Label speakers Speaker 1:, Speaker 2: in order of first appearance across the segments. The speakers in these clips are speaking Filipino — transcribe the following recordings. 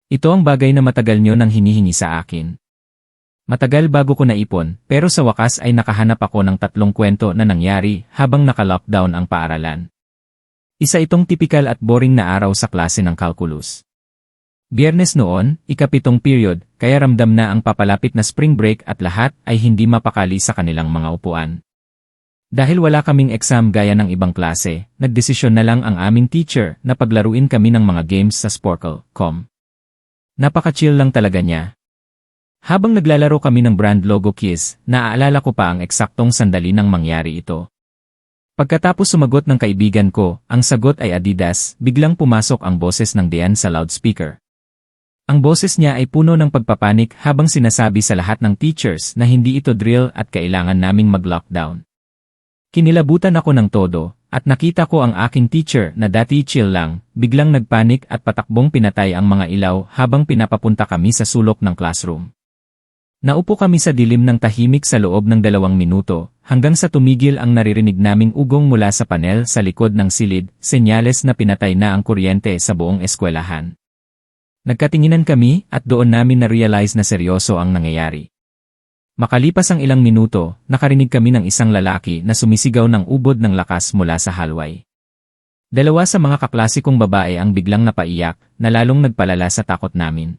Speaker 1: Ito ang bagay na matagal nyo nang hinihingi sa akin. Matagal bago ko naipon, pero sa wakas ay nakahanap ako ng 3 kwento na nangyari habang naka-lockdown ang paaralan. Isa itong tipikal at boring na araw sa klase ng calculus. Biyernes noon, ika-7 period, kaya ramdam na ang papalapit na spring break at lahat ay hindi mapakali sa kanilang mga upuan. Dahil wala kaming exam gaya ng ibang klase, nagdesisyon na lang ang aming teacher na paglaruin kami ng mga games sa Sporkle.com. Napaka-chill lang talaga niya. Habang naglalaro kami ng brand logo quiz, naaalala ko pa ang eksaktong sandali nang mangyari ito. Pagkatapos sumagot ng kaibigan ko, ang sagot ay Adidas, biglang pumasok ang boses ng Dian sa loudspeaker. Ang boses niya ay puno ng pagpapanik habang sinasabi sa lahat ng teachers na hindi ito drill at kailangan naming mag-lockdown. Kinilabutan ako ng todo, at nakita ko ang aking teacher na dati chill lang, biglang nagpanik at patakbong pinatay ang mga ilaw habang pinapapunta kami sa sulok ng classroom. Naupo kami sa dilim ng tahimik sa loob ng 2 minuto, hanggang sa tumigil ang naririnig naming ugong mula sa panel sa likod ng silid, senyales na pinatay na ang kuryente sa buong eskwelahan. Nagkatinginan kami at doon namin na-realize na seryoso ang nangyayari. Makalipas ang ilang minuto, nakarinig kami ng isang lalaki na sumisigaw ng ubod ng lakas mula sa hallway. 2 sa mga kaklasikong babae ang biglang napaiyak, na lalong nagpalala sa takot namin.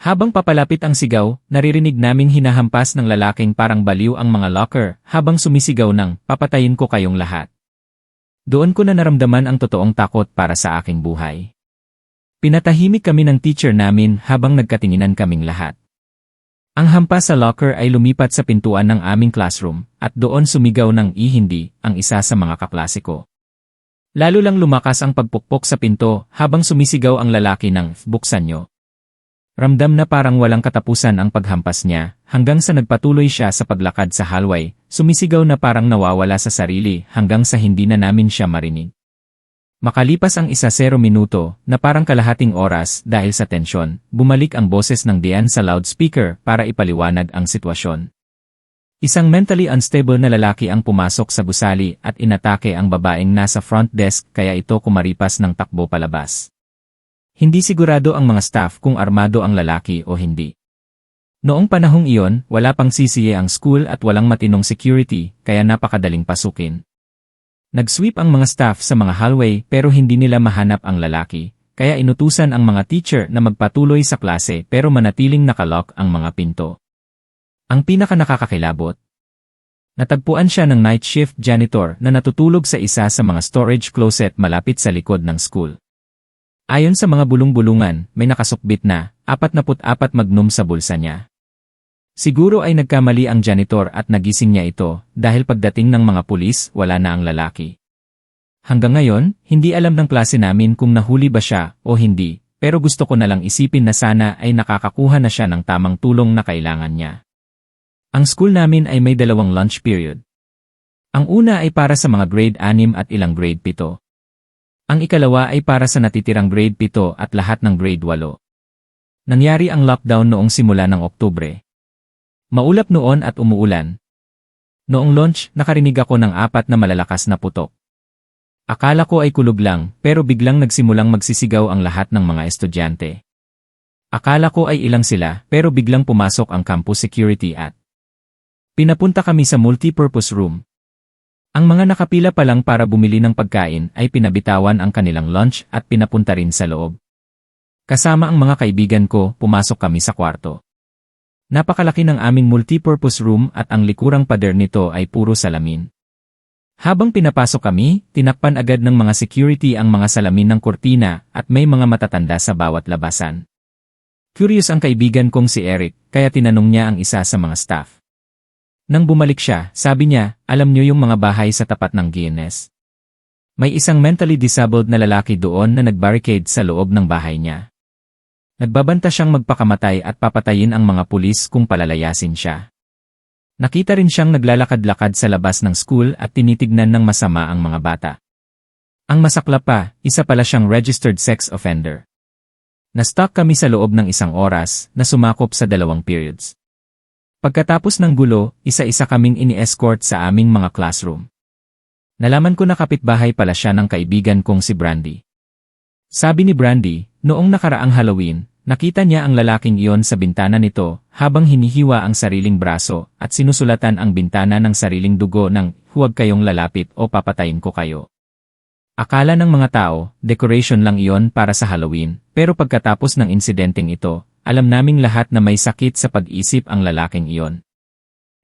Speaker 1: Habang papalapit ang sigaw, naririnig naming hinahampas ng lalaking parang baliw ang mga locker habang sumisigaw ng, "Papatayin ko kayong lahat." Doon ko na naramdaman ang totoong takot para sa aking buhay. Pinatahimik kami ng teacher namin habang nagkatinginan kaming lahat. Ang hampas sa locker ay lumipat sa pintuan ng aming classroom, at doon sumigaw ng "Ihindi" ang isa sa mga kaklase ko. Lalo lang lumakas ang pagpukpok sa pinto habang sumisigaw ang lalaki ng, "Buksan nyo." Ramdam na parang walang katapusan ang paghampas niya, hanggang sa nagpatuloy siya sa paglakad sa hallway, sumisigaw na parang nawawala sa sarili hanggang sa hindi na namin siya marinig. Makalipas ang 1-0 minuto, na parang kalahating oras dahil sa tensyon, bumalik ang boses ng Dian sa loudspeaker para ipaliwanag ang sitwasyon. Isang mentally unstable na lalaki ang pumasok sa gusali at inatake ang babaeng nasa front desk kaya ito kumaripas ng takbo palabas. Hindi sigurado ang mga staff kung armado ang lalaki o hindi. Noong panahong iyon, wala pang CCA ang school at walang matinong security, kaya napakadaling pasukin. Nag-sweep ang mga staff sa mga hallway pero hindi nila mahanap ang lalaki, kaya inutusan ang mga teacher na magpatuloy sa klase pero manatiling nakalock ang mga pinto. Ang pinaka-nakakakilabot. Natagpuan siya ng night shift janitor na natutulog sa isa sa mga storage closet malapit sa likod ng school. Ayon sa mga bulong-bulungan, may nakasukbit na 44 magnum sa bulsa niya. Siguro ay nagkamali ang janitor at nagising niya ito dahil pagdating ng mga pulis, wala na ang lalaki. Hanggang ngayon, hindi alam ng klase namin kung nahuli ba siya o hindi, pero gusto ko na lang isipin na sana ay nakakakuha na siya ng tamang tulong na kailangan niya. Ang school namin ay may 2 lunch period. Ang una ay para sa mga grade 6 at ilang grade 7. Ang ikalawa ay para sa natitirang grade 7 at lahat ng grade 8. Nangyari ang lockdown noong simula ng Oktubre. Maulap noon at umuulan. Noong lunch, nakarinig ako ng 4 na malalakas na putok. Akala ko ay kulog lang, pero biglang nagsimulang magsisigaw ang lahat ng mga estudyante. Akala ko ay ilang sila, pero biglang pumasok ang campus security at pinapunta kami sa multipurpose room. Ang mga nakapila pa lang para bumili ng pagkain ay pinabitawan ang kanilang lunch at pinapunta rin sa loob. Kasama ang mga kaibigan ko, pumasok kami sa kwarto. Napakalaki ng aming multipurpose room at ang likurang pader nito ay puro salamin. Habang pinapasok kami, tinakpan agad ng mga security ang mga salamin ng kurtina at may mga matatanda sa bawat labasan. Curious ang kaibigan kong si Eric, kaya tinanong niya ang isa sa mga staff. Nang bumalik siya, sabi niya, "Alam niyo yung mga bahay sa tapat ng GNS? May isang mentally disabled na lalaki doon na nagbarricade sa loob ng bahay niya. Nagbabanta siyang magpakamatay at papatayin ang mga pulis kung palalayasin siya." Nakita rin siyang naglalakad-lakad sa labas ng school at tinitignan ng masama ang mga bata. Ang masaklap pa, isa pala siyang registered sex offender. Na-stuck kami sa loob ng 1 oras na sumakop sa 2 periods. Pagkatapos ng gulo, isa-isa kaming ini-escort sa aming mga classroom. Nalaman ko na kapitbahay pala siya ng kaibigan kong si Brandy. Sabi ni Brandy, noong nakaraang Halloween, Nakita niya ang lalaking iyon sa bintana nito habang hinihiwa ang sariling braso at sinusulatan ang bintana ng sariling dugo ng "Huwag kayong lalapit o papatayin ko kayo." Akala ng mga tao, decoration lang iyon para sa Halloween, pero pagkatapos ng insidenteng ito, alam naming lahat na may sakit sa pag-isip ang lalaking iyon.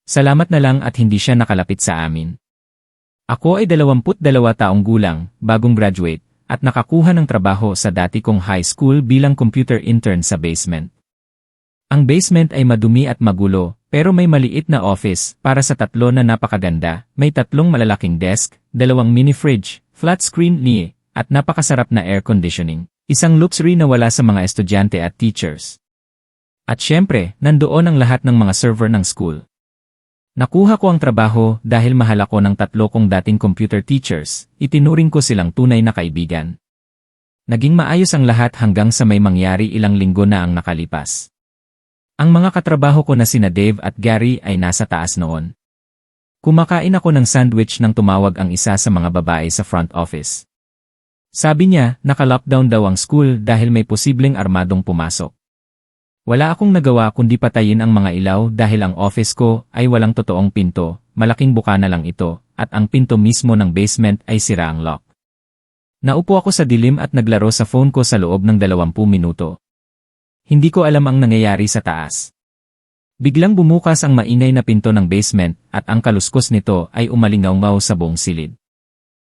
Speaker 1: Salamat na lang at hindi siya nakalapit sa amin. Ako ay 22 taong gulang, bagong graduate, at nakakuha ng trabaho sa dati kong high school bilang computer intern sa basement. Ang basement ay madumi at magulo, pero may maliit na office para sa 3 na napakaganda, may 3 malalaking desk, 2 mini-fridge, flat screen ni, at napakasarap na air conditioning, isang luxury na wala sa mga estudyante at teachers. At syempre, nandoon ang lahat ng mga server ng school. Nakuha ko ang trabaho dahil mahal ako ng 3 kong dating computer teachers, itinuring ko silang tunay na kaibigan. Naging maayos ang lahat hanggang sa may mangyari ilang linggo na ang nakalipas. Ang mga katrabaho ko na sina Dave at Gary ay nasa taas noon. Kumakain ako ng sandwich nang tumawag ang isa sa mga babae sa front office. Sabi niya, naka-lockdown daw ang school dahil may posibleng armadong pumasok. Wala akong nagawa kundi patayin ang mga ilaw dahil ang office ko ay walang totoong pinto, malaking bukana lang ito, at ang pinto mismo ng basement ay sira ang lock. Naupo ako sa dilim at naglaro sa phone ko sa loob ng 20 minuto. Hindi ko alam ang nangyayari sa taas. Biglang bumukas ang maingay na pinto ng basement at ang kaluskos nito ay umalingaw-ngaw sa buong silid.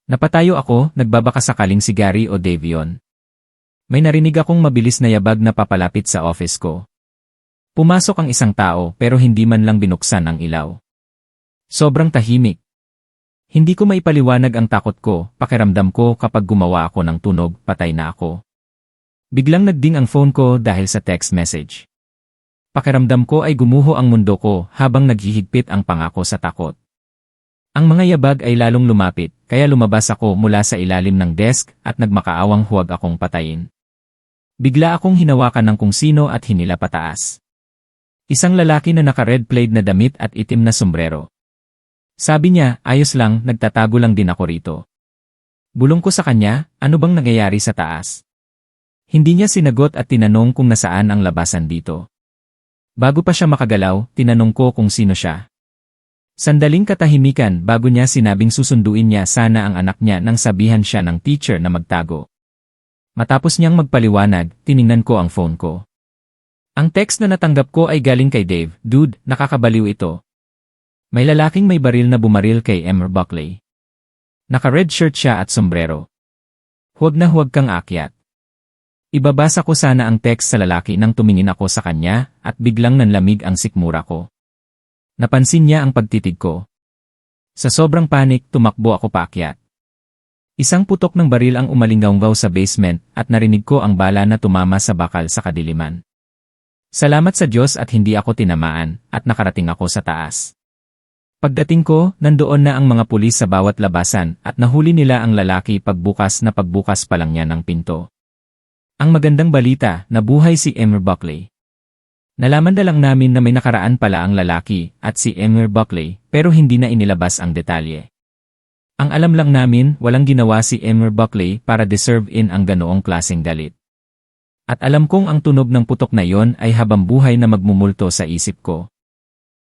Speaker 1: Napatayo ako, nagbabaka sakaling si Gary o Dave yun. May narinig akong mabilis na yabag na papalapit sa office ko. Pumasok ang isang tao pero hindi man lang binuksan ang ilaw. Sobrang tahimik. Hindi ko maipaliwanag ang takot ko, pakiramdam ko kapag gumawa ako ng tunog, patay na ako. Biglang nagding ang phone ko dahil sa text message. Pakiramdam ko ay gumuho ang mundo ko habang naghihigpit ang pangako sa takot. Ang mga yabag ay lalong lumapit, kaya lumabas ako mula sa ilalim ng desk at nagmakaawang huwag akong patayin. Bigla akong hinawakan ng kung sino at hinila pataas. Isang lalaki na naka-red plaid na damit at itim na sombrero. Sabi niya, ayos lang, nagtatago lang din ako rito. Bulong ko sa kanya, ano bang nangyayari sa taas? Hindi niya sinagot at tinanong kung nasaan ang labasan dito. Bago pa siya makagalaw, tinanong ko kung sino siya. Sandaling katahimikan bago niya sinabing susunduin niya sana ang anak niya nang sabihan siya ng teacher na magtago. Matapos niyang magpaliwanag, tiningnan ko ang phone ko. Ang text na natanggap ko ay galing kay Dave, "Dude, nakakabaliw ito. May lalaking may baril na bumaril kay Emmer Buckley. Naka-red shirt siya at sombrero. Huwag na huwag kang akyat." Ibabasa ko sana ang text sa lalaki nang tumingin ako sa kanya at biglang nanlamig ang sikmura ko. Napansin niya ang pagtitig ko. Sa sobrang panik, tumakbo ako paakyat. Isang putok ng baril ang umalingaw-ngaw sa basement at narinig ko ang bala na tumama sa bakal sa kadiliman. Salamat sa Diyos at hindi ako tinamaan at nakarating ako sa taas. Pagdating ko, nandoon na ang mga pulis sa bawat labasan at nahuli nila ang lalaki pagbukas pa lang niya ng pinto. Ang magandang balita, nabuhay si Emmer Buckley. Nalaman na lang namin na may nakaraan pala ang lalaki at si Emmer Buckley pero hindi na inilabas ang detalye. Ang alam lang namin, walang ginawa si Emmer Buckley para deserve in ang ganoong klaseng galit. At alam kong ang tunog ng putok na yon ay habang buhay na magmumulto sa isip ko.